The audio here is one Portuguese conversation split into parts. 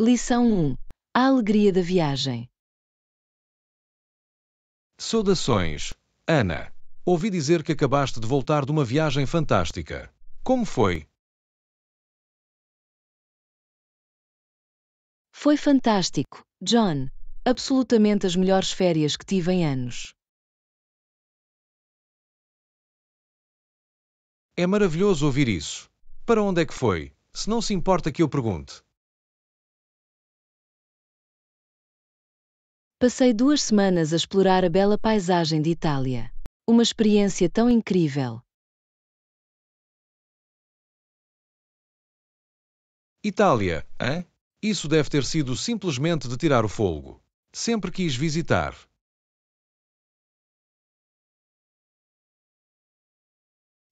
Lição 1. A alegria da viagem. Saudações, Ana. Ouvi dizer que acabaste de voltar de uma viagem fantástica. Como foi? Foi fantástico, John. Absolutamente as melhores férias que tive em anos. É maravilhoso ouvir isso. Para onde é que foi? Se não se importa que eu pergunte. Passei 2 semanas a explorar a bela paisagem de Itália. Uma experiência tão incrível. Itália, hein? Isso deve ter sido simplesmente de tirar o fôlego. Sempre quis visitar.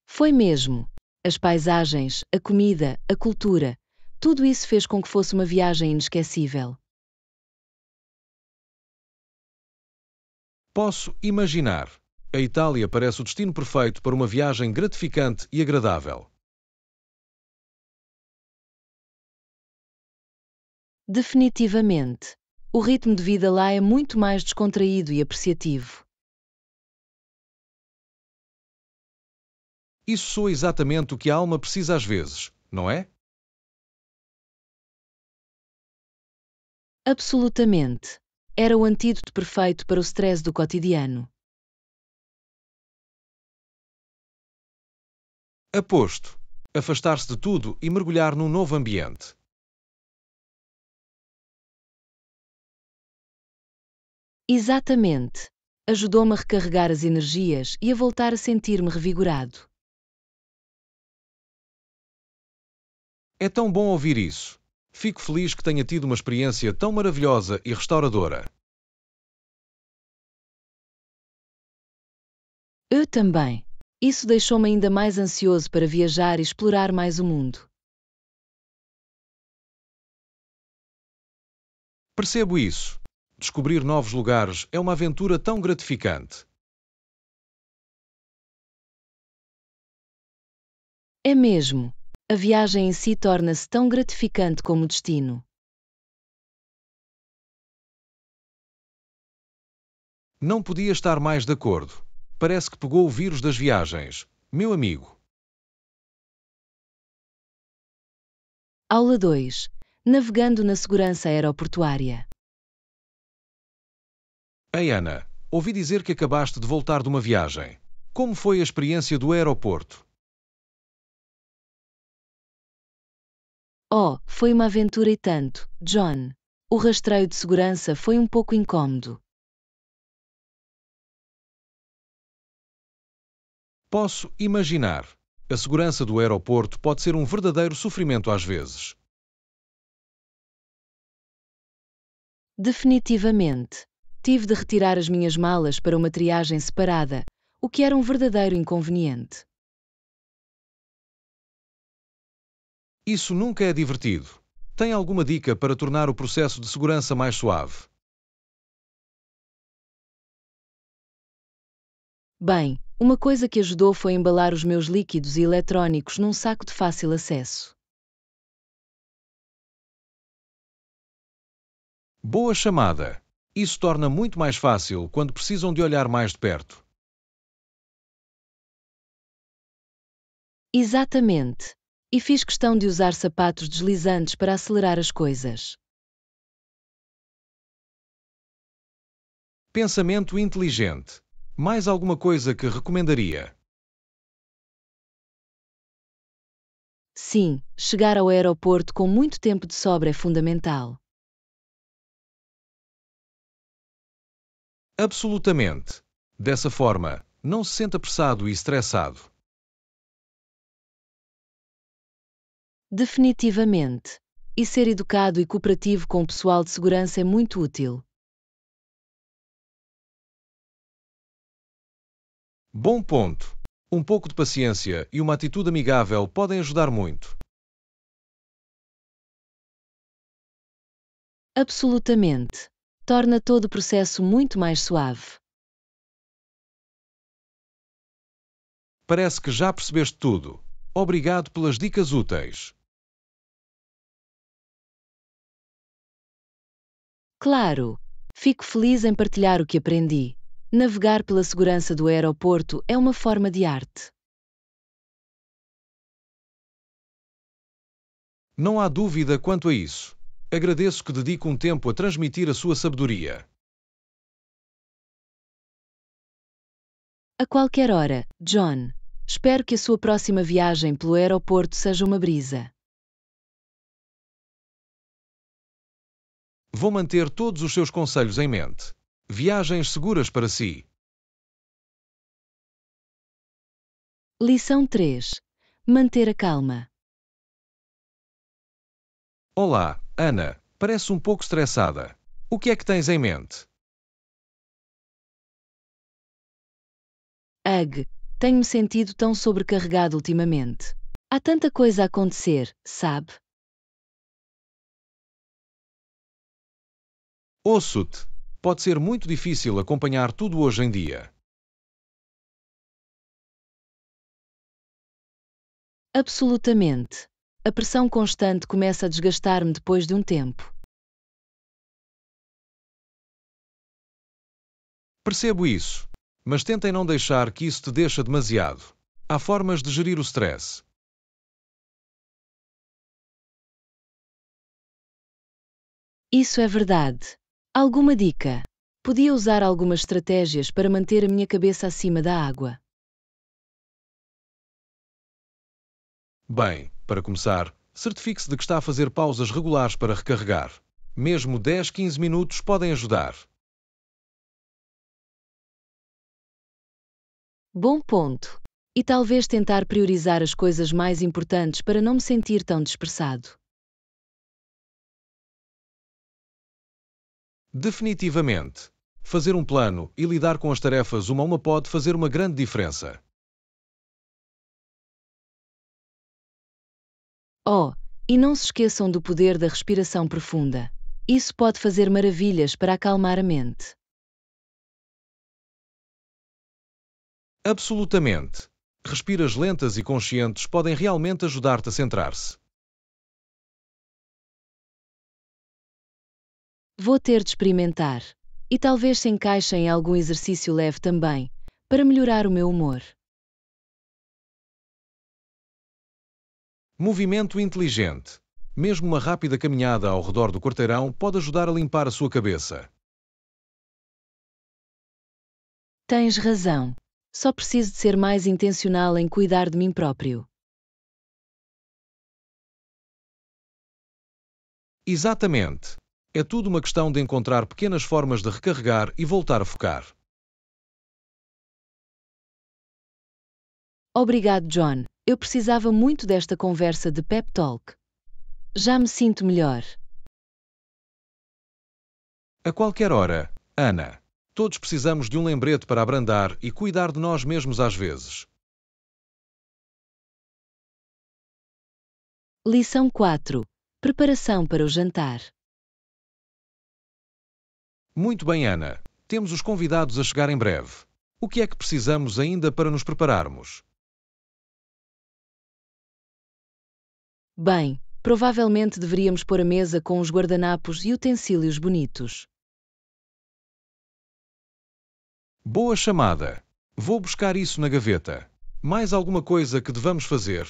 Foi mesmo. As paisagens, a comida, a cultura, tudo isso fez com que fosse uma viagem inesquecível. Posso imaginar. A Itália parece o destino perfeito para uma viagem gratificante e agradável. Definitivamente. O ritmo de vida lá é muito mais descontraído e apreciativo. Isso soa exatamente o que a alma precisa às vezes, não é? Absolutamente. Era o antídoto perfeito para o stress do cotidiano. Aposto. Afastar-se de tudo e mergulhar num novo ambiente. Exatamente. Ajudou-me a recarregar as energias e a voltar a sentir-me revigorado. É tão bom ouvir isso. Fico feliz que tenha tido uma experiência tão maravilhosa e restauradora. Eu também. Isso deixou-me ainda mais ansioso para viajar e explorar mais o mundo. Percebo isso. Descobrir novos lugares é uma aventura tão gratificante. É mesmo. A viagem em si torna-se tão gratificante como o destino. Não podia estar mais de acordo. Parece que pegou o vírus das viagens, meu amigo. Aula 2. Navegando na segurança aeroportuária. Ei, Ana, ouvi dizer que acabaste de voltar de uma viagem. Como foi a experiência do aeroporto? Oh, foi uma aventura e tanto, John. O rastreio de segurança foi um pouco incômodo. Posso imaginar. A segurança do aeroporto pode ser um verdadeiro sofrimento às vezes. Definitivamente. Tive de retirar as minhas malas para uma triagem separada, o que era um verdadeiro inconveniente. Isso nunca é divertido. Tem alguma dica para tornar o processo de segurança mais suave? Bem, uma coisa que ajudou foi embalar os meus líquidos e eletrónicos num saco de fácil acesso. Boa chamada. Isso torna muito mais fácil quando precisam de olhar mais de perto. Exatamente. E fiz questão de usar sapatos deslizantes para acelerar as coisas. Pensamento inteligente. Mais alguma coisa que recomendaria? Sim, chegar ao aeroporto com muito tempo de sobra é fundamental. Absolutamente. Dessa forma, não se sente apressado e estressado. Definitivamente. E ser educado e cooperativo com o pessoal de segurança é muito útil. Bom ponto. Um pouco de paciência e uma atitude amigável podem ajudar muito. Absolutamente. Torna todo o processo muito mais suave. Parece que já percebeste tudo. Obrigado pelas dicas úteis. Claro! Fico feliz em partilhar o que aprendi. Navegar pela segurança do aeroporto é uma forma de arte. Não há dúvida quanto a isso. Agradeço que dedique um tempo a transmitir a sua sabedoria. A qualquer hora, John. Espero que a sua próxima viagem pelo aeroporto seja uma brisa. Vou manter todos os seus conselhos em mente. Viagens seguras para si. Lição 3. Manter a calma. Olá, Ana. Parece um pouco estressada. O que é que tens em mente? Ugh, tenho-me sentido tão sobrecarregado ultimamente. Há tanta coisa a acontecer, sabe? Ouço-te. Pode ser muito difícil acompanhar tudo hoje em dia. Absolutamente. A pressão constante começa a desgastar-me depois de um tempo. Percebo isso. Mas tentem não deixar que isso te deixe demasiado. Há formas de gerir o stress. Isso é verdade. Alguma dica? Podia usar algumas estratégias para manter a minha cabeça acima da água. Bem, para começar, certifique-se de que está a fazer pausas regulares para recarregar. Mesmo 10, 15 minutos podem ajudar. Bom ponto. E talvez tentar priorizar as coisas mais importantes para não me sentir tão dispersado. Definitivamente. Fazer um plano e lidar com as tarefas uma a uma pode fazer uma grande diferença. Oh, e não se esqueçam do poder da respiração profunda. Isso pode fazer maravilhas para acalmar a mente. Absolutamente. Respiras lentas e conscientes podem realmente ajudar-te a centrar-se. Vou ter de experimentar. E talvez se encaixe em algum exercício leve também, para melhorar o meu humor. Movimento inteligente. Mesmo uma rápida caminhada ao redor do quarteirão pode ajudar a limpar a sua cabeça. Tens razão. Só preciso de ser mais intencional em cuidar de mim próprio. Exatamente. É tudo uma questão de encontrar pequenas formas de recarregar e voltar a focar. Obrigado, John. Eu precisava muito desta conversa de pep talk. Já me sinto melhor. A qualquer hora, Ana. Todos precisamos de um lembrete para abrandar e cuidar de nós mesmos às vezes. Lição 4. Preparação para o jantar. Muito bem, Ana. Temos os convidados a chegar em breve. O que é que precisamos ainda para nos prepararmos? Bem, provavelmente deveríamos pôr a mesa com os guardanapos e utensílios bonitos. Boa chamada. Vou buscar isso na gaveta. Mais alguma coisa que devamos fazer?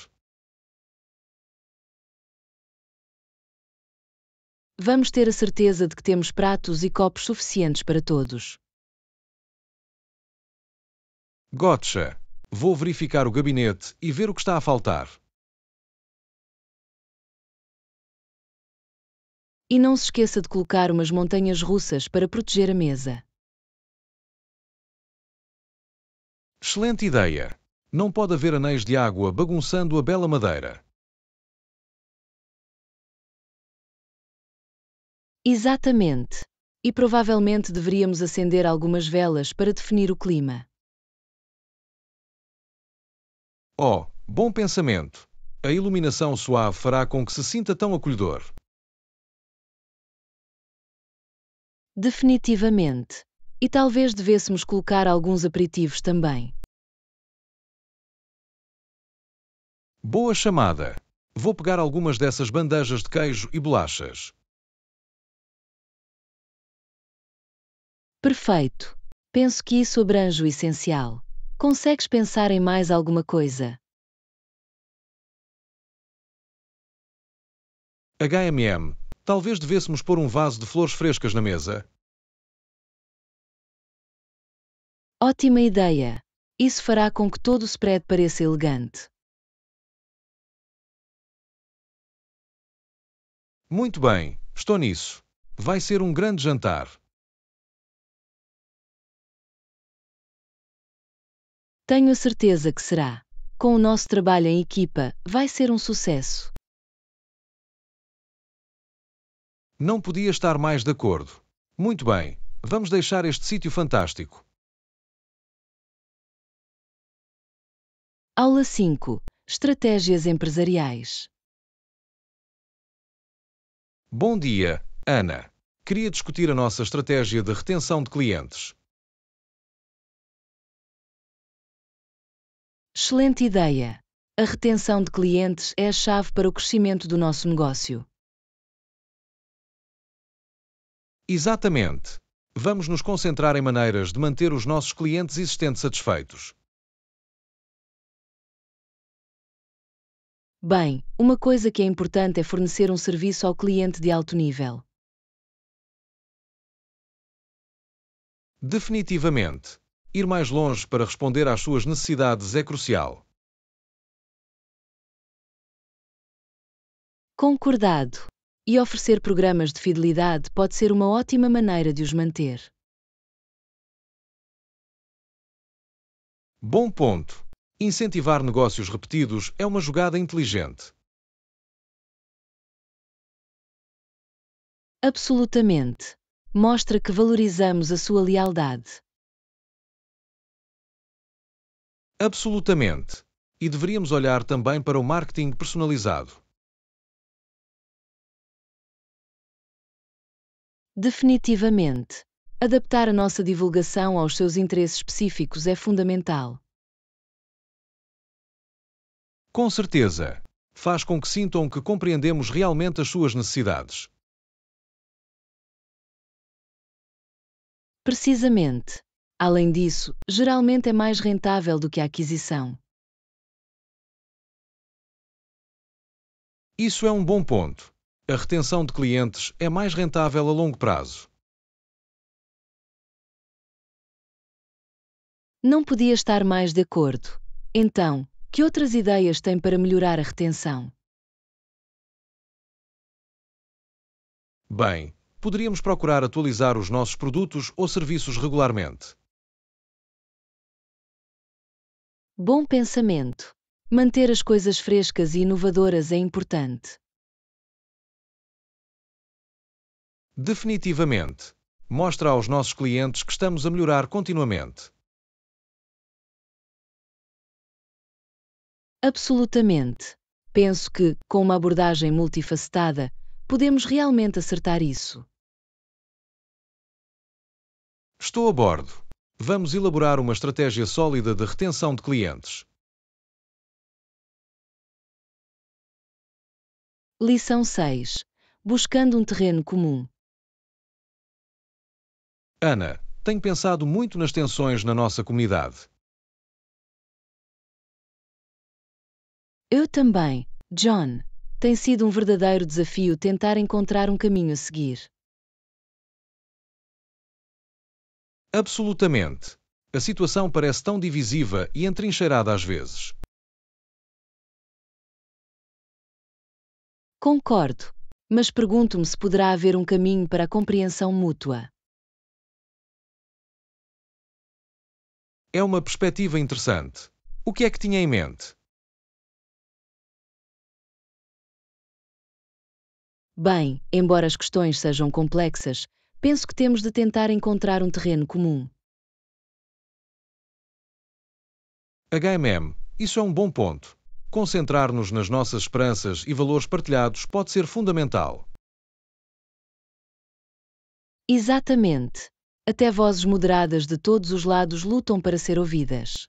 Vamos ter a certeza de que temos pratos e copos suficientes para todos. Gotcha. Vou verificar o gabinete e ver o que está a faltar. E não se esqueça de colocar umas montanhas russas para proteger a mesa. Excelente ideia. Não pode haver anéis de água bagunçando a bela madeira. Exatamente. E provavelmente deveríamos acender algumas velas para definir o clima. Oh, bom pensamento. A iluminação suave fará com que se sinta tão acolhedor. Definitivamente. E talvez devêssemos colocar alguns aperitivos também. Boa chamada. Vou pegar algumas dessas bandejas de queijo e bolachas. Perfeito. Penso que isso abrange o essencial. Consegues pensar em mais alguma coisa? Talvez devêssemos pôr um vaso de flores frescas na mesa. Ótima ideia! Isso fará com que todo o spread pareça elegante. Muito bem, estou nisso. Vai ser um grande jantar. Tenho a certeza que será. Com o nosso trabalho em equipa, vai ser um sucesso. Não podia estar mais de acordo. Muito bem, vamos deixar este sítio fantástico. Aula 5. Estratégias empresariais. Bom dia, Ana. Queria discutir a nossa estratégia de retenção de clientes. Excelente ideia! A retenção de clientes é a chave para o crescimento do nosso negócio. Exatamente. Vamos nos concentrar em maneiras de manter os nossos clientes existentes satisfeitos. Bem, uma coisa que é importante é fornecer um serviço ao cliente de alto nível. Definitivamente. Ir mais longe para responder às suas necessidades é crucial. Concordado. E oferecer programas de fidelidade pode ser uma ótima maneira de os manter. Bom ponto. Incentivar negócios repetidos é uma jogada inteligente. Absolutamente. Mostra que valorizamos a sua lealdade. Absolutamente. E deveríamos olhar também para o marketing personalizado. Definitivamente. Adaptar a nossa divulgação aos seus interesses específicos é fundamental. Com certeza. Faz com que sintam que compreendemos realmente as suas necessidades. Precisamente. Além disso, geralmente é mais rentável do que a aquisição. Isso é um bom ponto. A retenção de clientes é mais rentável a longo prazo. Não podia estar mais de acordo. Então, que outras ideias tem para melhorar a retenção? Bem, poderíamos procurar atualizar os nossos produtos ou serviços regularmente. Bom pensamento. Manter as coisas frescas e inovadoras é importante. Definitivamente. Mostra aos nossos clientes que estamos a melhorar continuamente. Absolutamente. Penso que, com uma abordagem multifacetada, podemos realmente acertar isso. Estou a bordo. Vamos elaborar uma estratégia sólida de retenção de clientes. Lição 6. Buscando um terreno comum. Ana, tenho pensado muito nas tensões na nossa comunidade. Eu também, John. Tem sido um verdadeiro desafio tentar encontrar um caminho a seguir. Absolutamente. A situação parece tão divisiva e entrincheirada às vezes. Concordo, mas pergunto-me se poderá haver um caminho para a compreensão mútua. É uma perspectiva interessante. O que é que tinha em mente? Bem, embora as questões sejam complexas, penso que temos de tentar encontrar um terreno comum. Isso é um bom ponto. Concentrar-nos nas nossas esperanças e valores partilhados pode ser fundamental. Exatamente. Até vozes moderadas de todos os lados lutam para ser ouvidas.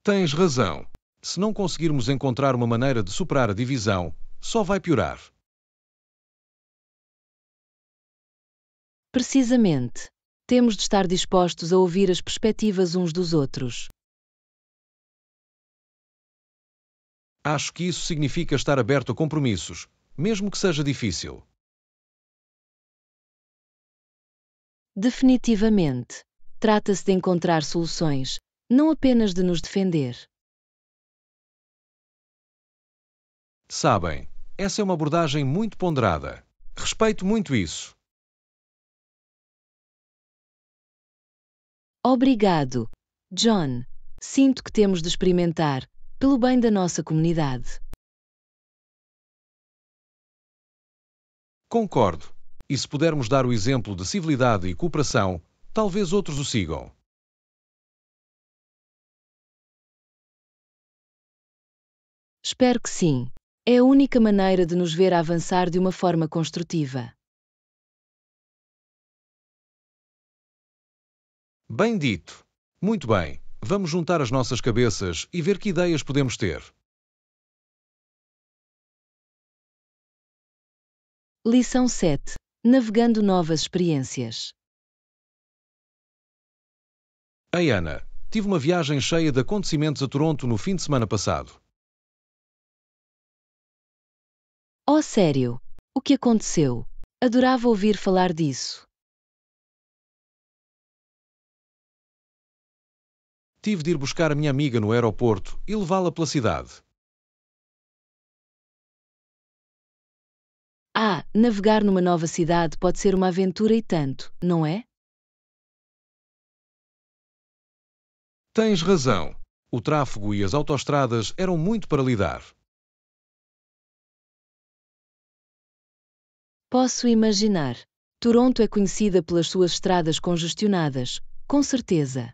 Tens razão. Se não conseguirmos encontrar uma maneira de superar a divisão, só vai piorar. Precisamente. Temos de estar dispostos a ouvir as perspectivas uns dos outros. Acho que isso significa estar aberto a compromissos, mesmo que seja difícil. Definitivamente. Trata-se de encontrar soluções, não apenas de nos defender. Sabem, essa é uma abordagem muito ponderada. Respeito muito isso. Obrigado, John. Sinto que temos de experimentar, pelo bem da nossa comunidade. Concordo. E se pudermos dar o exemplo de civilidade e cooperação, talvez outros o sigam. Espero que sim. É a única maneira de nos ver avançar de uma forma construtiva. Bem dito. Muito bem. Vamos juntar as nossas cabeças e ver que ideias podemos ter. Lição 7. Navegando novas experiências. Ei, Ana, tive uma viagem cheia de acontecimentos a Toronto no fim de semana passado. Oh, sério? O que aconteceu? Adorava ouvir falar disso. Tive de ir buscar a minha amiga no aeroporto e levá-la pela cidade. Navegar numa nova cidade pode ser uma aventura e tanto, não é? Tens razão. O tráfego e as autoestradas eram muito para lidar. Posso imaginar. Toronto é conhecida pelas suas estradas congestionadas, com certeza.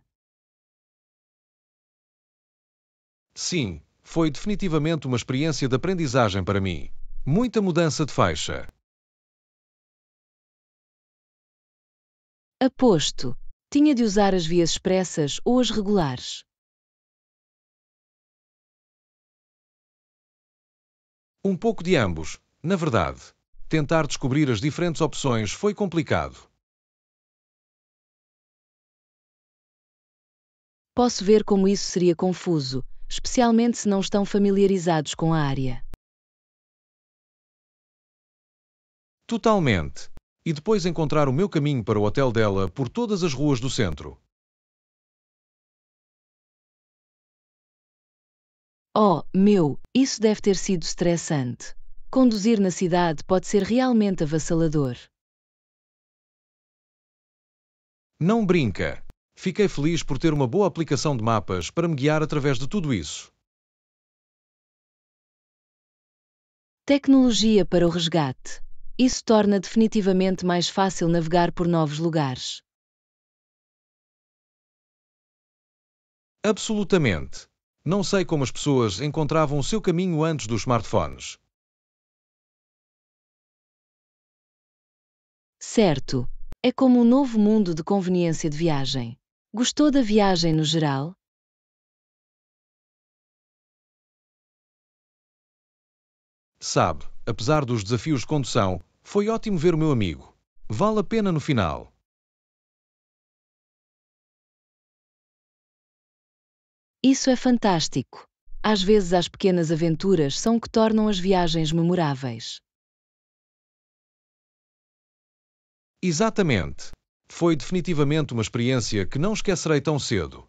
Sim, foi definitivamente uma experiência de aprendizagem para mim. Muita mudança de faixa. Aposto. Tinha de usar as vias expressas ou as regulares. Um pouco de ambos, na verdade. Tentar descobrir as diferentes opções foi complicado. Posso ver como isso seria confuso, especialmente se não estão familiarizados com a área. Totalmente. E depois encontrar o meu caminho para o hotel dela por todas as ruas do centro. Oh, isso deve ter sido estressante. Conduzir na cidade pode ser realmente avassalador. Não brinca. Fiquei feliz por ter uma boa aplicação de mapas para me guiar através de tudo isso. Tecnologia para o resgate. Isso torna definitivamente mais fácil navegar por novos lugares. Absolutamente. Não sei como as pessoas encontravam o seu caminho antes dos smartphones. Certo. É como um novo mundo de conveniência de viagem. Gostou da viagem no geral? Sabe, apesar dos desafios de condução, foi ótimo ver o meu amigo. Vale a pena no final. Isso é fantástico. Às vezes as pequenas aventuras são o que tornam as viagens memoráveis. Exatamente. Foi definitivamente uma experiência que não esquecerei tão cedo.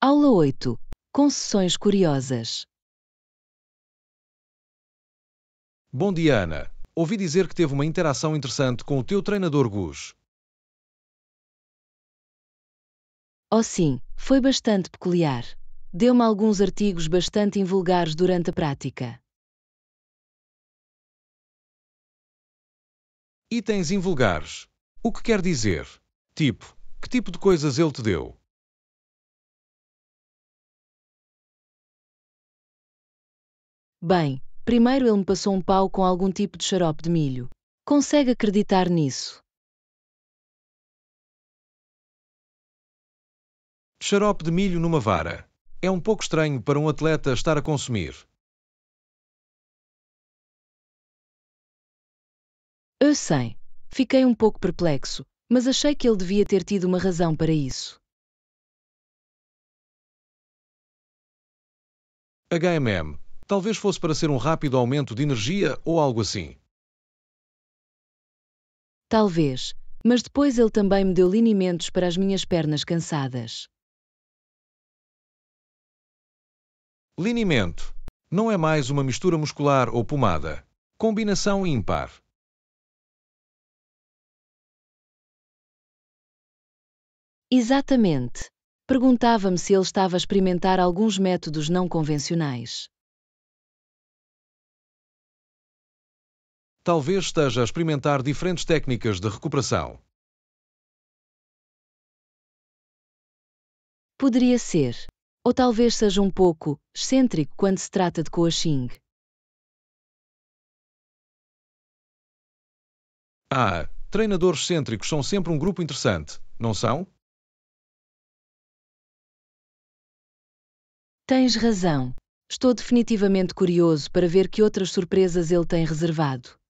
Aula 8. Concessões curiosas. Bom dia, Ana. Ouvi dizer que teve uma interação interessante com o teu treinador Gus. Oh sim, foi bastante peculiar. Deu-me alguns artigos bastante invulgares durante a prática. Itens invulgares. O que quer dizer? Tipo, que tipo de coisas ele te deu? Bem, primeiro ele me passou um pau com algum tipo de xarope de milho. Consegue acreditar nisso? Xarope de milho numa vara. É um pouco estranho para um atleta estar a consumir. Eu sei. Fiquei um pouco perplexo, mas achei que ele devia ter tido uma razão para isso. HMM. Talvez fosse para ser um rápido aumento de energia ou algo assim. Talvez, mas depois ele também me deu linimentos para as minhas pernas cansadas. Linimento. Não é mais uma mistura muscular ou pomada. Combinação ímpar. Exatamente. Perguntava-me se ele estava a experimentar alguns métodos não convencionais. Talvez esteja a experimentar diferentes técnicas de recuperação. Poderia ser. Ou talvez seja um pouco excêntrico quando se trata de coaching. Treinadores cêntricos são sempre um grupo interessante, não são? Tens razão. Estou definitivamente curioso para ver que outras surpresas ele tem reservado.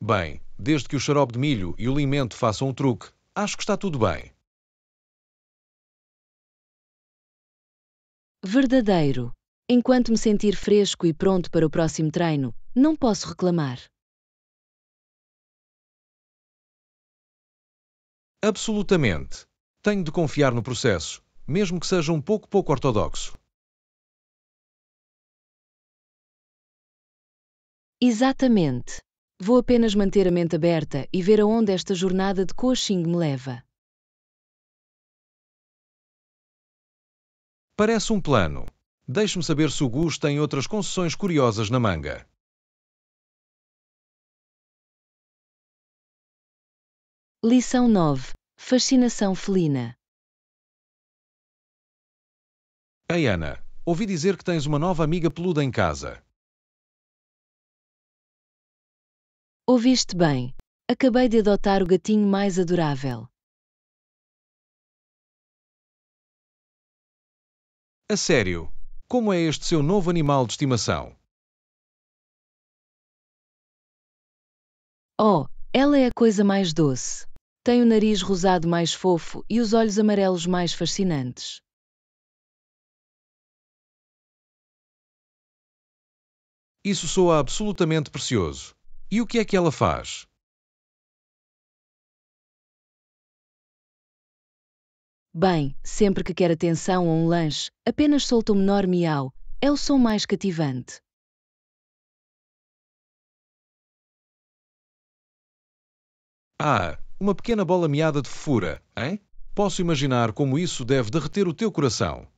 Bem, desde que o xarope de milho e o limento façam o truque, acho que está tudo bem. Verdadeiro. Enquanto me sentir fresco e pronto para o próximo treino, não posso reclamar. Absolutamente. Tenho de confiar no processo, mesmo que seja um pouco ortodoxo. Exatamente. Vou apenas manter a mente aberta e ver aonde esta jornada de coaching me leva. Parece um plano. Deixe-me saber se o Gus tem outras concessões curiosas na manga. Lição 9. Fascinação felina. Ei, Ana, ouvi dizer que tens uma nova amiga peluda em casa. Ouviste bem. Acabei de adotar o gatinho mais adorável. A sério? Como é este seu novo animal de estimação? Oh, ela é a coisa mais doce. Tem o nariz rosado mais fofo e os olhos amarelos mais fascinantes. Isso soa absolutamente precioso. E o que é que ela faz? Bem, sempre que quer atenção ou um lanche, apenas solta um menor miau. É o som mais cativante. Uma pequena bola miada de fofura, hein? Posso imaginar como isso deve derreter o teu coração.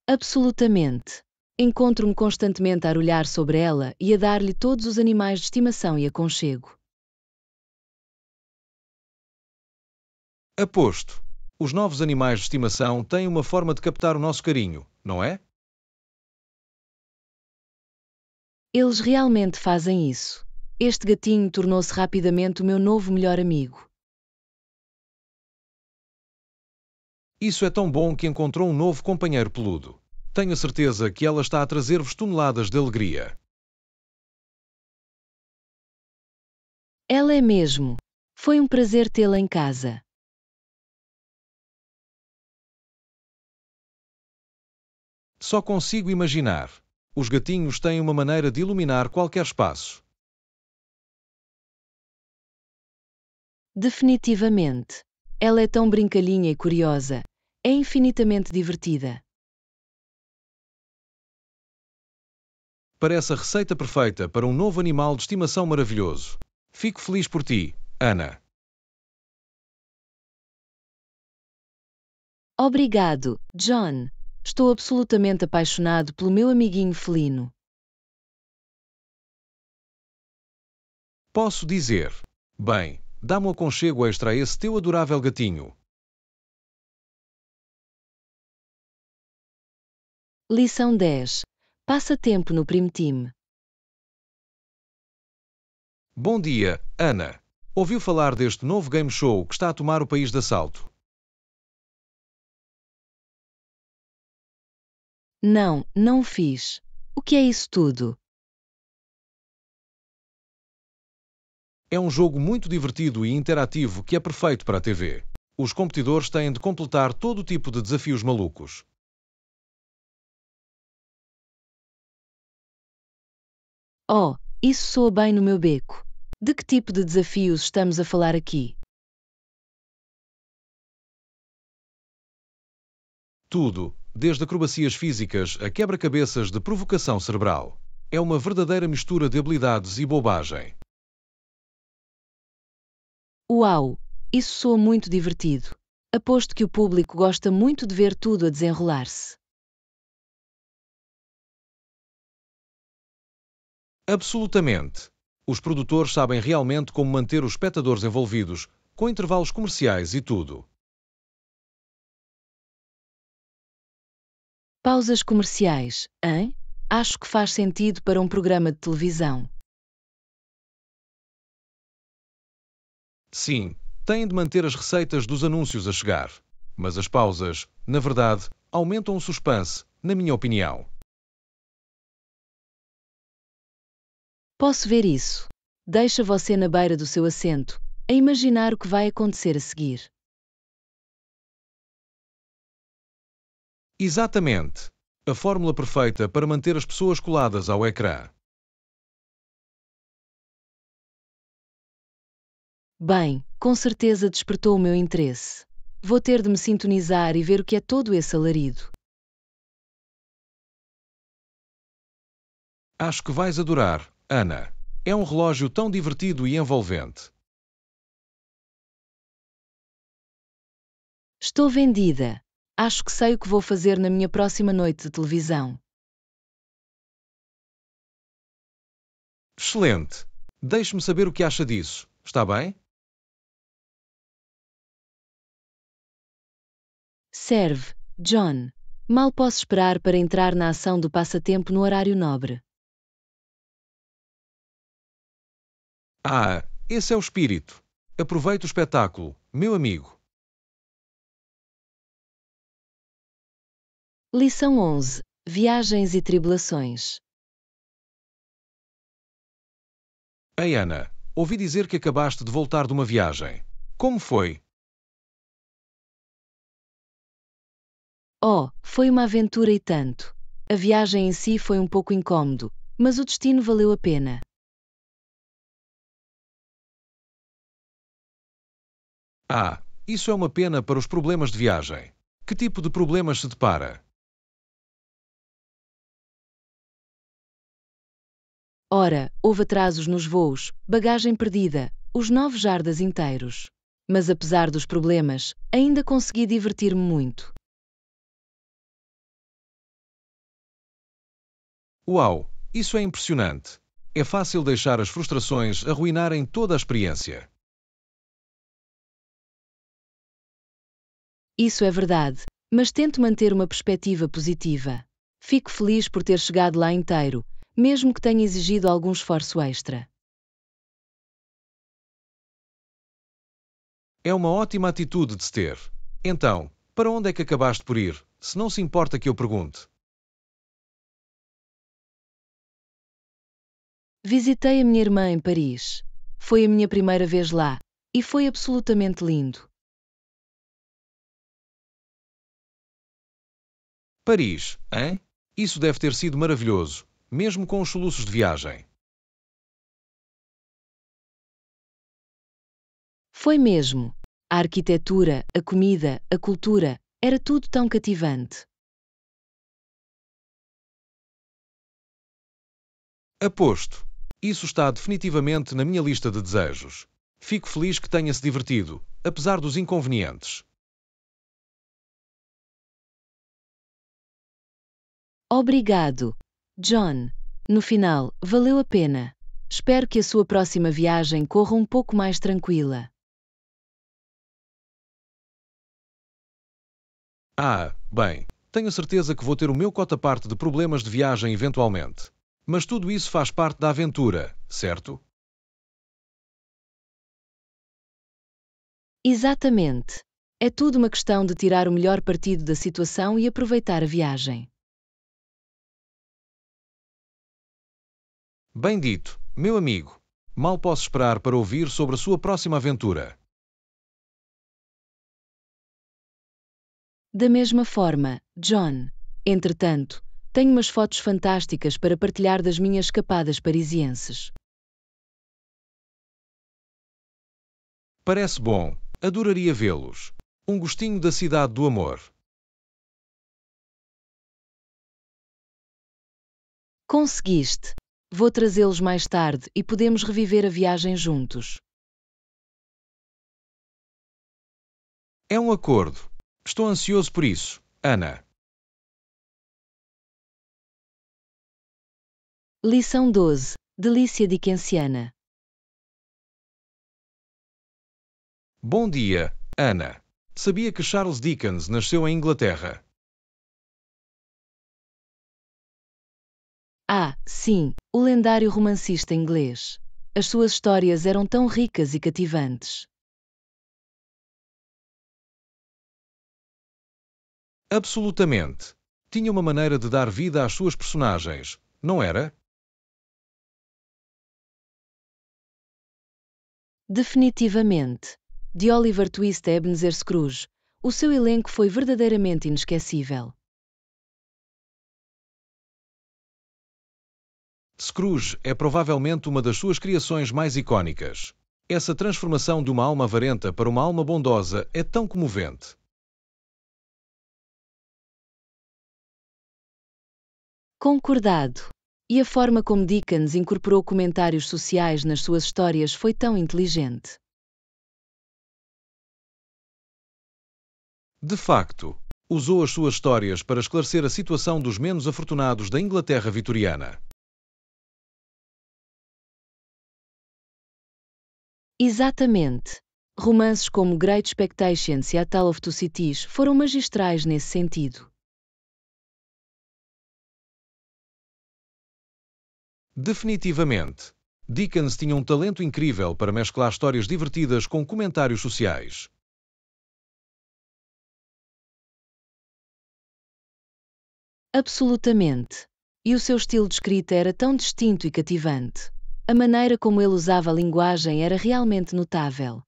Absolutamente. Encontro-me constantemente a arulhar sobre ela e a dar-lhe todos os animais de estimação e aconchego. Aposto. Os novos animais de estimação têm uma forma de captar o nosso carinho, não é? Eles realmente fazem isso. Este gatinho tornou-se rapidamente o meu novo melhor amigo. Isso é tão bom que encontrou um novo companheiro peludo. Tenho a certeza que ela está a trazer-vos toneladas de alegria. Ela é mesmo. Foi um prazer tê-la em casa. Só consigo imaginar. Os gatinhos têm uma maneira de iluminar qualquer espaço. Definitivamente. Ela é tão brincalhinha e curiosa. É infinitamente divertida. Parece a receita perfeita para um novo animal de estimação maravilhoso. Fico feliz por ti, Ana. Obrigado, John. Estou absolutamente apaixonado pelo meu amiguinho felino. Posso dizer. Bem, dá-me um aconchego extra a esse teu adorável gatinho. Lição 10. Passa tempo no Prime Team. Bom dia, Ana. Ouviu falar deste novo game show que está a tomar o país de assalto? Não, não o fiz. O que é isso tudo? É um jogo muito divertido e interativo que é perfeito para a TV. Os competidores têm de completar todo tipo de desafios malucos. Oh, isso soa bem no meu beco. De que tipo de desafios estamos a falar aqui? Tudo, desde acrobacias físicas a quebra-cabeças de provocação cerebral. É uma verdadeira mistura de habilidades e bobagem. Uau! Isso soa muito divertido. Aposto que o público gosta muito de ver tudo a desenrolar-se. Absolutamente. Os produtores sabem realmente como manter os espectadores envolvidos, com intervalos comerciais e tudo. Pausas comerciais, hein? Acho que faz sentido para um programa de televisão. Sim, têm de manter as receitas dos anúncios a chegar. Mas as pausas, na verdade, aumentam o suspense, na minha opinião. Posso ver isso. Deixa você na beira do seu assento, a imaginar o que vai acontecer a seguir. Exatamente. A fórmula perfeita para manter as pessoas coladas ao ecrã. Bem, com certeza despertou o meu interesse. Vou ter de me sintonizar e ver o que é todo esse alarido. Acho que vais adorar, Ana. É um relógio tão divertido e envolvente. Estou vendida. Acho que sei o que vou fazer na minha próxima noite de televisão. Excelente. Deixe-me saber o que acha disso. Está bem? Serve, John. Mal posso esperar para entrar na ação do passatempo no horário nobre. Ah, esse é o espírito. Aproveite o espetáculo, meu amigo. Lição 11. Viagens e tribulações. Ei, Ana, ouvi dizer que acabaste de voltar de uma viagem. Como foi? Oh, foi uma aventura e tanto. A viagem em si foi um pouco incômodo, mas o destino valeu a pena. Ah, isso é uma pena para os problemas de viagem. Que tipo de problemas se depara? Ora, houve atrasos nos voos, bagagem perdida, os 9 jardas inteiros. Mas apesar dos problemas, ainda consegui divertir-me muito. Uau, isso é impressionante. É fácil deixar as frustrações arruinarem toda a experiência. Isso é verdade, mas tento manter uma perspectiva positiva. Fico feliz por ter chegado lá inteiro, mesmo que tenha exigido algum esforço extra. É uma ótima atitude de se ter. Então, para onde é que acabaste por ir, se não se importa que eu pergunte? Visitei a minha irmã em Paris. Foi a minha primeira vez lá, e foi absolutamente lindo. Paris, hein? Isso deve ter sido maravilhoso, mesmo com os soluços de viagem. Foi mesmo. A arquitetura, a comida, a cultura, era tudo tão cativante. Aposto. Isso está definitivamente na minha lista de desejos. Fico feliz que tenha se divertido, apesar dos inconvenientes. Obrigado, John. No final, valeu a pena. Espero que a sua próxima viagem corra um pouco mais tranquila. Ah, bem, tenho certeza que vou ter o meu cota-parte de problemas de viagem eventualmente. Mas tudo isso faz parte da aventura, certo? Exatamente. É tudo uma questão de tirar o melhor partido da situação e aproveitar a viagem. Bem dito, meu amigo. Mal posso esperar para ouvir sobre a sua próxima aventura. Da mesma forma, John. Entretanto, tenho umas fotos fantásticas para partilhar das minhas escapadas parisienses. Parece bom. Adoraria vê-los. Um gostinho da cidade do amor. Conseguiste! Vou trazê-los mais tarde e podemos reviver a viagem juntos. É um acordo. Estou ansioso por isso, Ana. Lição 12. Delícia dickensiana. Bom dia, Ana. Sabia que Charles Dickens nasceu em Inglaterra? Ah, sim, o lendário romancista inglês. As suas histórias eram tão ricas e cativantes. Absolutamente. Tinha uma maneira de dar vida às suas personagens, não era? Definitivamente. De Oliver Twist a Ebenezer Scrooge, o seu elenco foi verdadeiramente inesquecível. Scrooge é provavelmente uma das suas criações mais icónicas. Essa transformação de uma alma avarenta para uma alma bondosa é tão comovente. Concordado. E a forma como Dickens incorporou comentários sociais nas suas histórias foi tão inteligente. De facto, usou as suas histórias para esclarecer a situação dos menos afortunados da Inglaterra vitoriana. Exatamente. Romances como Great Expectations e A Tale of Two Cities foram magistrais nesse sentido. Definitivamente. Dickens tinha um talento incrível para mesclar histórias divertidas com comentários sociais. Absolutamente. E o seu estilo de escrita era tão distinto e cativante. A maneira como ele usava a linguagem era realmente notável.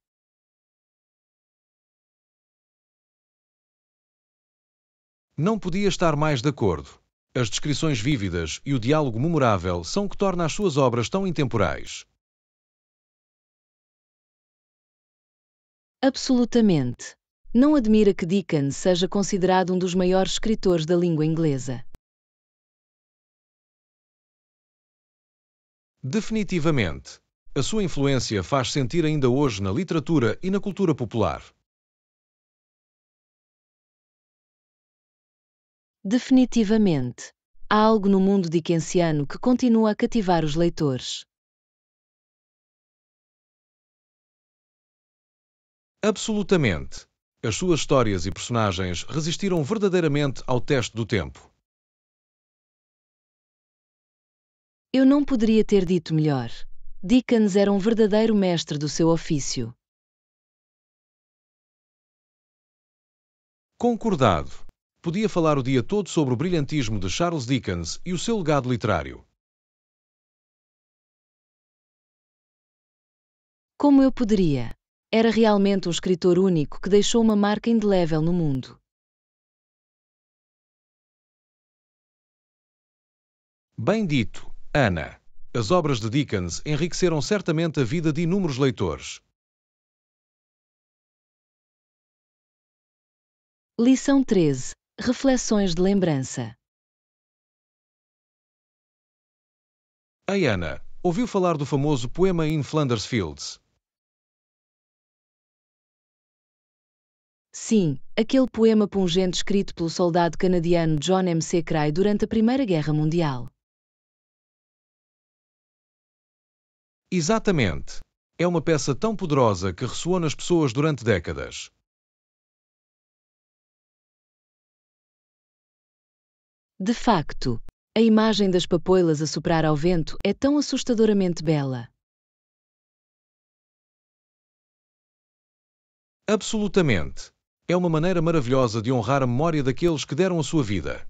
Não podia estar mais de acordo. As descrições vívidas e o diálogo memorável são o que torna as suas obras tão intemporais. Absolutamente. Não admira que Dickens seja considerado um dos maiores escritores da língua inglesa. Definitivamente. A sua influência faz sentir ainda hoje na literatura e na cultura popular. Definitivamente. Há algo no mundo dickensiano que continua a cativar os leitores. Absolutamente. As suas histórias e personagens resistiram verdadeiramente ao teste do tempo. Eu não poderia ter dito melhor. Dickens era um verdadeiro mestre do seu ofício. Concordado. Podia falar o dia todo sobre o brilhantismo de Charles Dickens e o seu legado literário. Como eu poderia? Era realmente um escritor único que deixou uma marca indelével no mundo. Bem dito, Ana. As obras de Dickens enriqueceram certamente a vida de inúmeros leitores. Lição 13. Reflexões de lembrança. Ei, Ana, ouviu falar do famoso poema In Flanders Fields? Sim, aquele poema pungente escrito pelo soldado canadiano John McCrae durante a Primeira Guerra Mundial. Exatamente. É uma peça tão poderosa que ressoou nas pessoas durante décadas. De facto, a imagem das papoilas a soprar ao vento é tão assustadoramente bela. Absolutamente. É uma maneira maravilhosa de honrar a memória daqueles que deram a sua vida.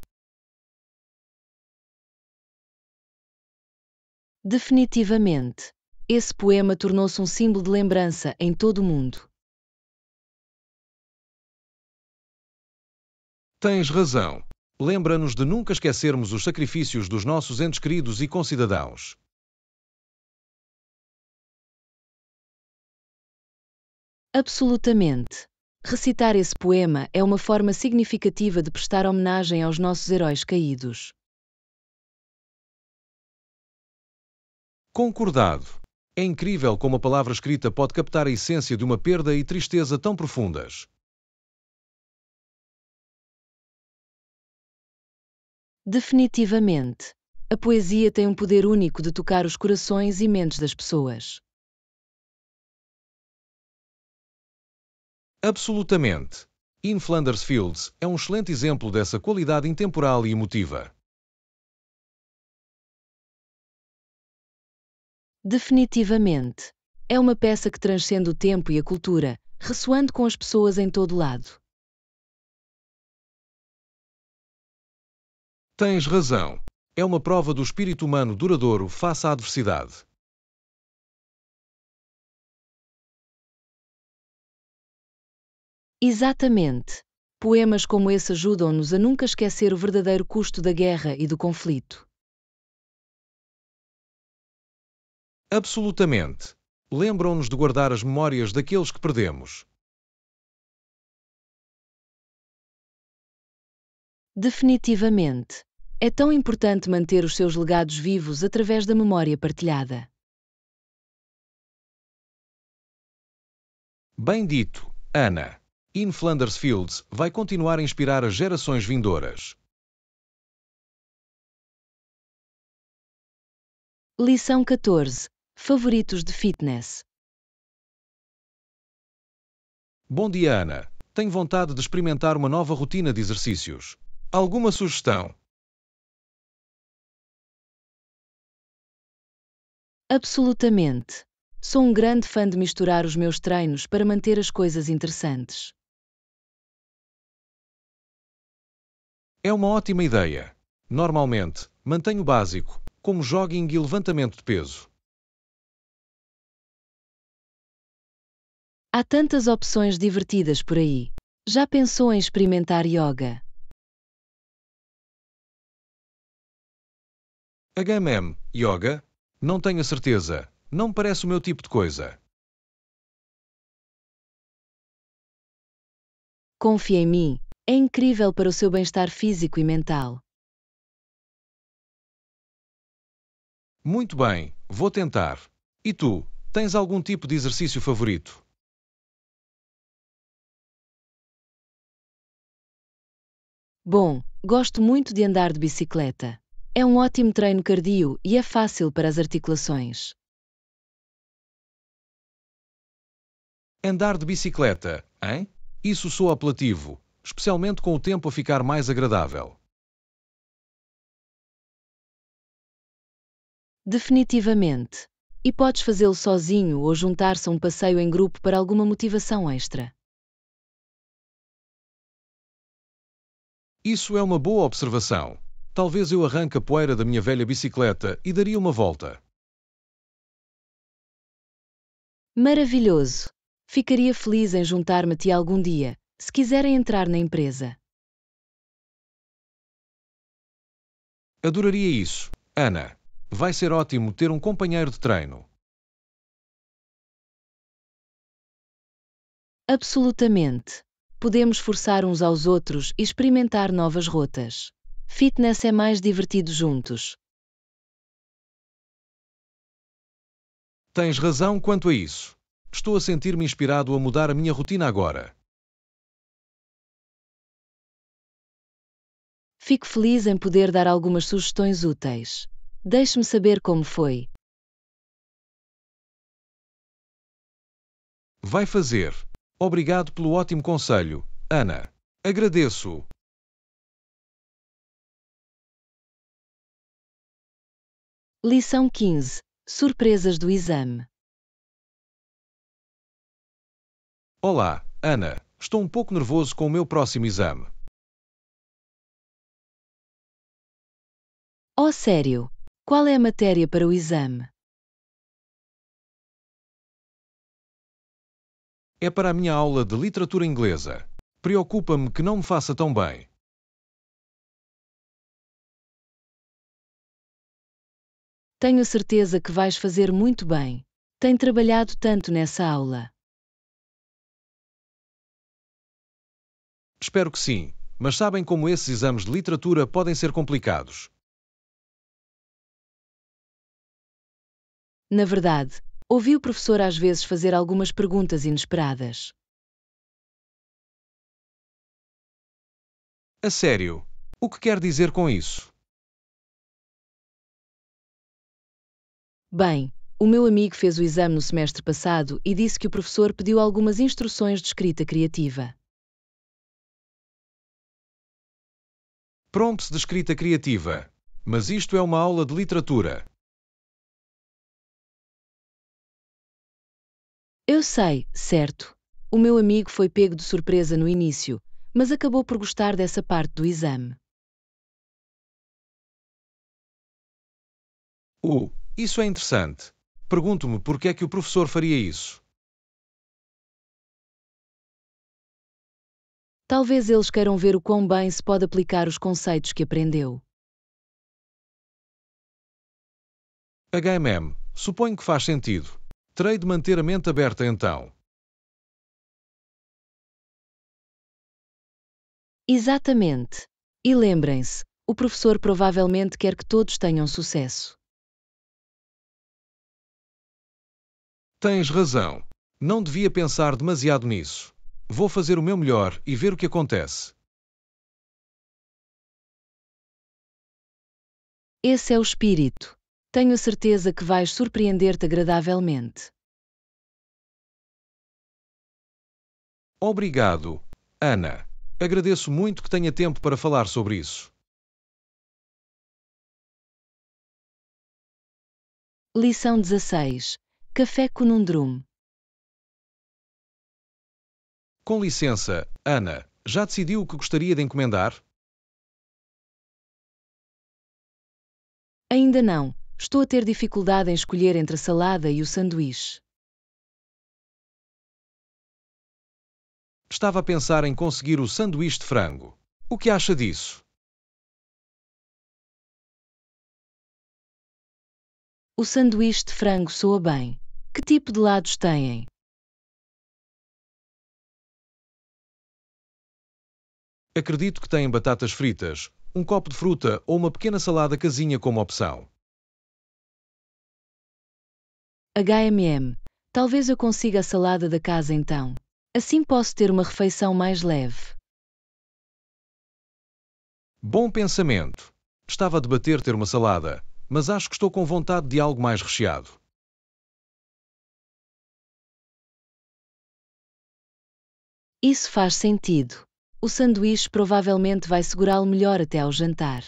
Definitivamente. Esse poema tornou-se um símbolo de lembrança em todo o mundo. Tens razão. Lembra-nos de nunca esquecermos os sacrifícios dos nossos entes queridos e concidadãos. Absolutamente. Recitar esse poema é uma forma significativa de prestar homenagem aos nossos heróis caídos. Concordado. É incrível como a palavra escrita pode captar a essência de uma perda e tristeza tão profundas. Definitivamente. A poesia tem um poder único de tocar os corações e mentes das pessoas. Absolutamente. In Flanders Fields é um excelente exemplo dessa qualidade intemporal e emotiva. Definitivamente. É uma peça que transcende o tempo e a cultura, ressoando com as pessoas em todo lado. Tens razão. É uma prova do espírito humano duradouro face à adversidade. Exatamente. Poemas como esse ajudam-nos a nunca esquecer o verdadeiro custo da guerra e do conflito. Absolutamente. Lembram-nos de guardar as memórias daqueles que perdemos. Definitivamente. É tão importante manter os seus legados vivos através da memória partilhada. Bem dito, Ana. In Flanders Fields vai continuar a inspirar as gerações vindouras. Lição 14. Favoritos de fitness. Bom dia, Ana. Tenho vontade de experimentar uma nova rotina de exercícios. Alguma sugestão? Absolutamente. Sou um grande fã de misturar os meus treinos para manter as coisas interessantes. É uma ótima ideia. Normalmente, mantenho o básico, como jogging e levantamento de peso. Há tantas opções divertidas por aí. Já pensou em experimentar yoga? Yoga? Não tenho a certeza. Não me parece o meu tipo de coisa. Confie em mim. É incrível para o seu bem-estar físico e mental. Muito bem, vou tentar. E tu, tens algum tipo de exercício favorito? Bom, gosto muito de andar de bicicleta. É um ótimo treino cardio e é fácil para as articulações. Andar de bicicleta, hein? Isso soa apelativo, especialmente com o tempo a ficar mais agradável. Definitivamente. E podes fazê-lo sozinho ou juntar-se a um passeio em grupo para alguma motivação extra. Isso é uma boa observação. Talvez eu arranque a poeira da minha velha bicicleta e daria uma volta. Maravilhoso! Ficaria feliz em juntar-me a ti algum dia, se quiserem entrar na empresa. Adoraria isso, Ana. Vai ser ótimo ter um companheiro de treino. Absolutamente. Podemos forçar uns aos outros e experimentar novas rotas. Fitness é mais divertido juntos. Tens razão quanto a isso. Estou a sentir-me inspirado a mudar a minha rotina agora. Fico feliz em poder dar algumas sugestões úteis. Deixe-me saber como foi. Vai fazer. Obrigado pelo ótimo conselho, Ana. Agradeço. Lição 15. Surpresas do exame. Olá, Ana. Estou um pouco nervoso com o meu próximo exame. Oh, sério? Qual é a matéria para o exame? É para a minha aula de literatura inglesa. Preocupa-me que não me faça tão bem. Tenho certeza que vais fazer muito bem. Tem trabalhado tanto nessa aula. Espero que sim, mas sabem como esses exames de literatura podem ser complicados. Na verdade, ouvi o professor às vezes fazer algumas perguntas inesperadas. A sério? O que quer dizer com isso? Bem, o meu amigo fez o exame no semestre passado e disse que o professor pediu algumas instruções de escrita criativa. Prompts de escrita criativa. Mas isto é uma aula de literatura. Eu sei, certo. O meu amigo foi pego de surpresa no início, mas acabou por gostar dessa parte do exame. Isso é interessante. Pergunto-me por que é que o professor faria isso. Talvez eles queiram ver o quão bem se pode aplicar os conceitos que aprendeu. Suponho que faz sentido. Terei de manter a mente aberta então. Exatamente. E lembrem-se, o professor provavelmente quer que todos tenham sucesso. Tens razão. Não devia pensar demasiado nisso. Vou fazer o meu melhor e ver o que acontece. Esse é o espírito. Tenho certeza que vais surpreender-te agradavelmente. Obrigado, Ana. Agradeço muito que tenha tempo para falar sobre isso. Lição 16. Café Conundrum. Com licença, Ana, já decidiu o que gostaria de encomendar? Ainda não. Estou a ter dificuldade em escolher entre a salada e o sanduíche. Estava a pensar em conseguir o sanduíche de frango. O que acha disso? O sanduíche de frango soa bem. Que tipo de lados têm? Acredito que tem batatas fritas, um copo de fruta ou uma pequena salada casinha como opção. Talvez eu consiga a salada da casa então. Assim posso ter uma refeição mais leve. Bom pensamento. Estava a debater ter uma salada, mas acho que estou com vontade de algo mais recheado. Isso faz sentido. O sanduíche provavelmente vai segurá-lo melhor até ao jantar.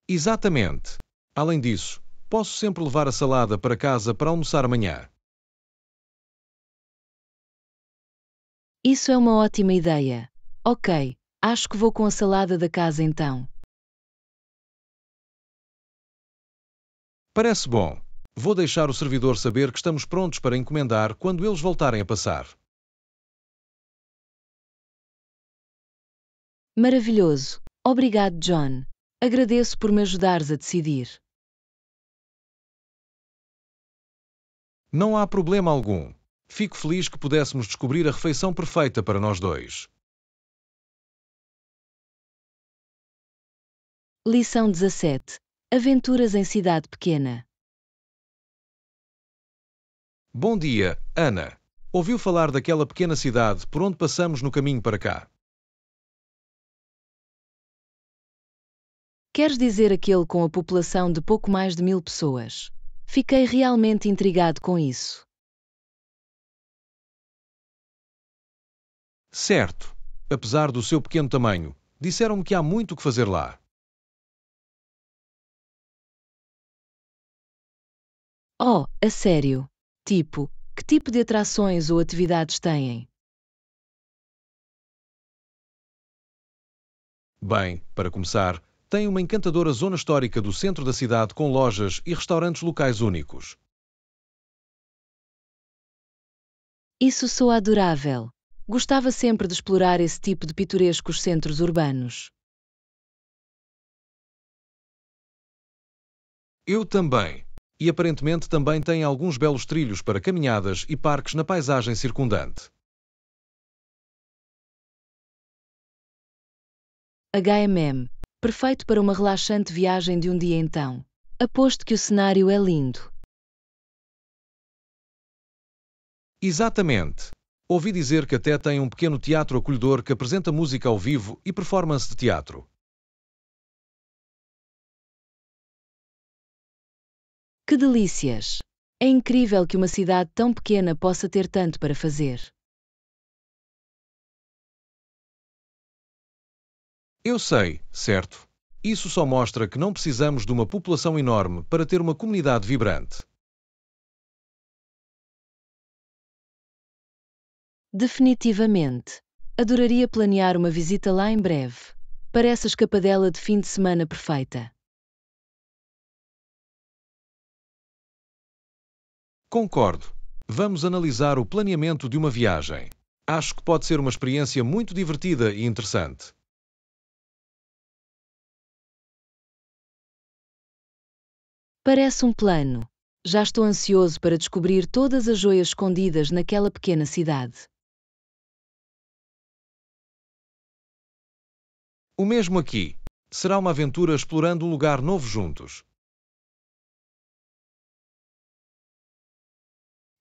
Exatamente. Além disso, posso sempre levar a salada para casa para almoçar amanhã. Isso é uma ótima ideia. Ok, acho que vou com a salada da casa então. Parece bom. Vou deixar o servidor saber que estamos prontos para encomendar quando eles voltarem a passar. Maravilhoso. Obrigado, John. Agradeço por me ajudares a decidir. Não há problema algum. Fico feliz que pudéssemos descobrir a refeição perfeita para nós dois. Lição 17. Aventuras em cidade pequena. Bom dia, Ana. Ouviu falar daquela pequena cidade por onde passamos no caminho para cá? Queres dizer aquele com a população de pouco mais de 1000 pessoas? Fiquei realmente intrigado com isso. Certo. Apesar do seu pequeno tamanho, disseram-me que há muito o que fazer lá. Oh, a sério? Tipo, que tipo de atrações ou atividades têm? Bem, para começar, tem uma encantadora zona histórica do centro da cidade com lojas e restaurantes locais únicos. Isso soa adorável. Gostava sempre de explorar esse tipo de pitorescos centros urbanos. Eu também. E aparentemente também tem alguns belos trilhos para caminhadas e parques na paisagem circundante. HMM. Perfeito para uma relaxante viagem de um dia então. Aposto que o cenário é lindo. Exatamente. Ouvi dizer que até tem um pequeno teatro acolhedor que apresenta música ao vivo e performance de teatro. Que delícias! É incrível que uma cidade tão pequena possa ter tanto para fazer. Eu sei, certo? Isso só mostra que não precisamos de uma população enorme para ter uma comunidade vibrante. Definitivamente. Adoraria planear uma visita lá em breve. Parece a escapadela de fim de semana perfeita. Concordo. Vamos analisar o planeamento de uma viagem. Acho que pode ser uma experiência muito divertida e interessante. Parece um plano. Já estou ansioso para descobrir todas as joias escondidas naquela pequena cidade. O mesmo aqui. Será uma aventura explorando um lugar novo juntos.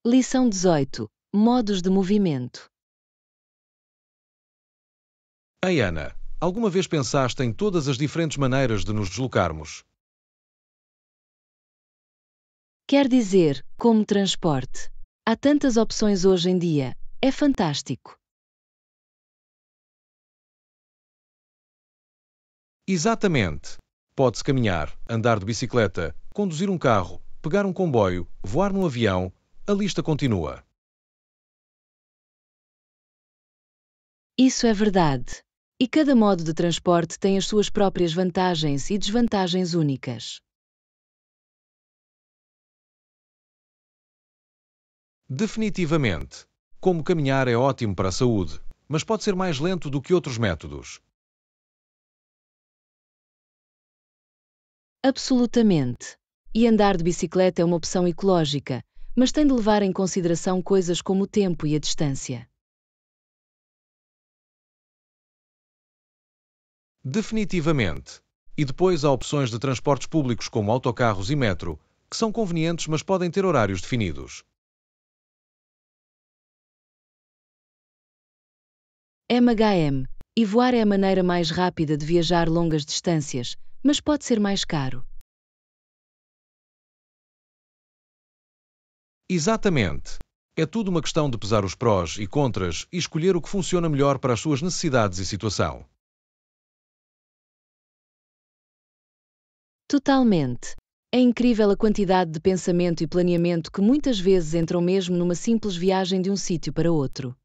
Lição 18. Modos de movimento. Ei, Ana, alguma vez pensaste em todas as diferentes maneiras de nos deslocarmos? Quer dizer, como transporte. Há tantas opções hoje em dia. É fantástico. Exatamente. Pode-se caminhar, andar de bicicleta, conduzir um carro, pegar um comboio, voar num avião, a lista continua. Isso é verdade. E cada modo de transporte tem as suas próprias vantagens e desvantagens únicas. Definitivamente. Como caminhar é ótimo para a saúde, mas pode ser mais lento do que outros métodos. Absolutamente. E andar de bicicleta é uma opção ecológica, mas tem de levar em consideração coisas como o tempo e a distância. Definitivamente. E depois há opções de transportes públicos como autocarros e metro, que são convenientes mas podem ter horários definidos. MHM. E voar é a maneira mais rápida de viajar longas distâncias, mas pode ser mais caro. Exatamente. É tudo uma questão de pesar os prós e contras e escolher o que funciona melhor para as suas necessidades e situação. Totalmente. É incrível a quantidade de pensamento e planeamento que muitas vezes entram mesmo numa simples viagem de um sítio para outro.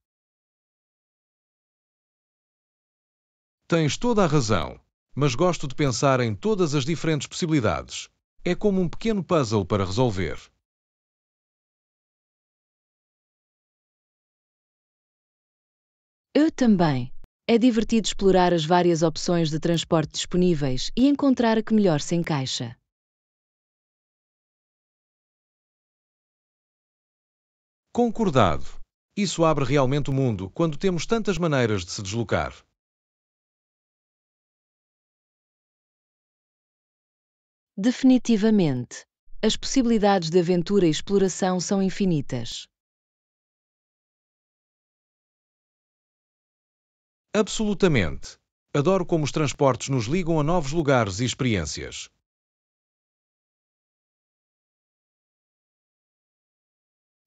Tens toda a razão, mas gosto de pensar em todas as diferentes possibilidades. É como um pequeno puzzle para resolver. Eu também. É divertido explorar as várias opções de transporte disponíveis e encontrar a que melhor se encaixa. Concordado. Isso abre realmente o mundo quando temos tantas maneiras de se deslocar. Definitivamente. As possibilidades de aventura e exploração são infinitas. Absolutamente. Adoro como os transportes nos ligam a novos lugares e experiências.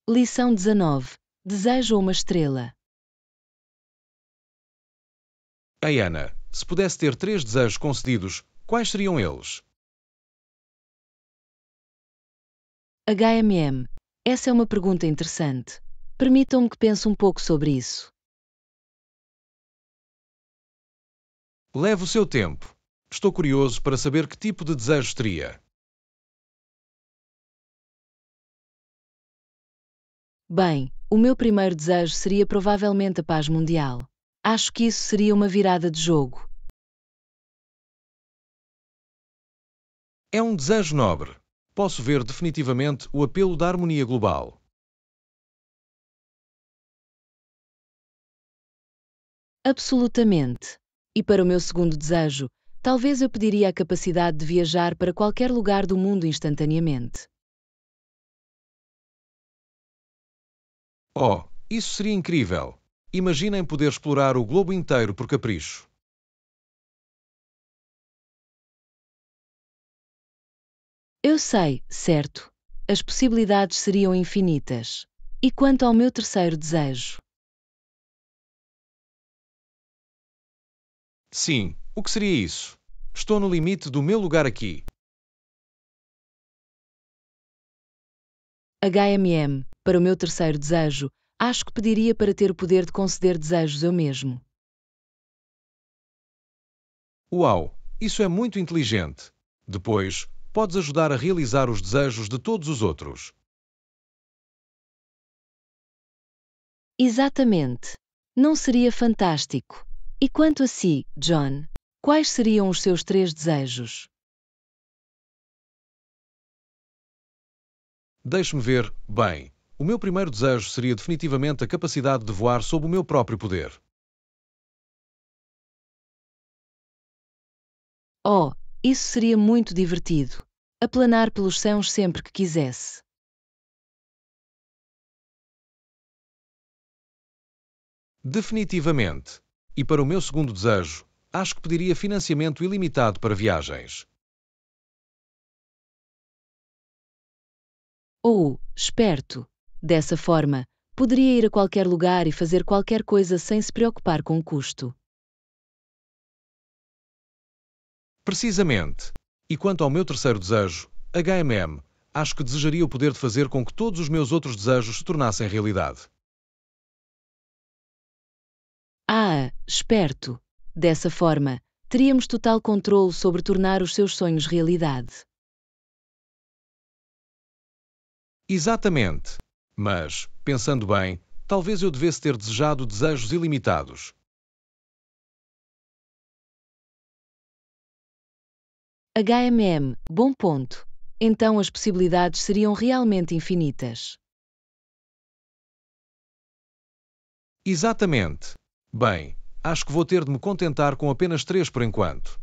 Lição 19. Desejo uma estrela. Ei, Ana, se pudesse ter 3 desejos concedidos, quais seriam eles? HMM. Essa é uma pergunta interessante. Permitam-me que pense um pouco sobre isso. Leve o seu tempo. Estou curioso para saber que tipo de desejos teria. Bem, o meu primeiro desejo seria provavelmente a paz mundial. Acho que isso seria uma virada de jogo. É um desejo nobre. Posso ver definitivamente o apelo da harmonia global. Absolutamente. E para o meu segundo desejo, talvez eu pediria a capacidade de viajar para qualquer lugar do mundo instantaneamente. Oh, isso seria incrível! Imaginem poder explorar o globo inteiro por capricho. Eu sei, certo. As possibilidades seriam infinitas. E quanto ao meu terceiro desejo? Sim, o que seria isso? Estou no limite do meu lugar aqui. HMM, para o meu terceiro desejo, acho que pediria para ter o poder de conceder desejos eu mesmo. Uau, isso é muito inteligente. Depois, podes ajudar a realizar os desejos de todos os outros. Exatamente. Não seria fantástico? E quanto a si, John? Quais seriam os seus 3 desejos? Deixe-me ver, bem, o meu primeiro desejo seria definitivamente a capacidade de voar sob o meu próprio poder. Oh, isso seria muito divertido. Aplanar pelos céus sempre que quisesse. Definitivamente. E para o meu segundo desejo, acho que pediria financiamento ilimitado para viagens. Ou, esperto. Dessa forma, poderia ir a qualquer lugar e fazer qualquer coisa sem se preocupar com o custo. Precisamente. E quanto ao meu terceiro desejo, HMM, acho que desejaria o poder de fazer com que todos os meus outros desejos se tornassem realidade. Ah, esperto. Dessa forma, teríamos total controle sobre tornar os seus sonhos realidade. Exatamente. Mas, pensando bem, talvez eu devesse ter desejado desejos ilimitados. HMM, bom ponto. Então as possibilidades seriam realmente infinitas. Exatamente. Bem, acho que vou ter de me contentar com apenas 3 por enquanto.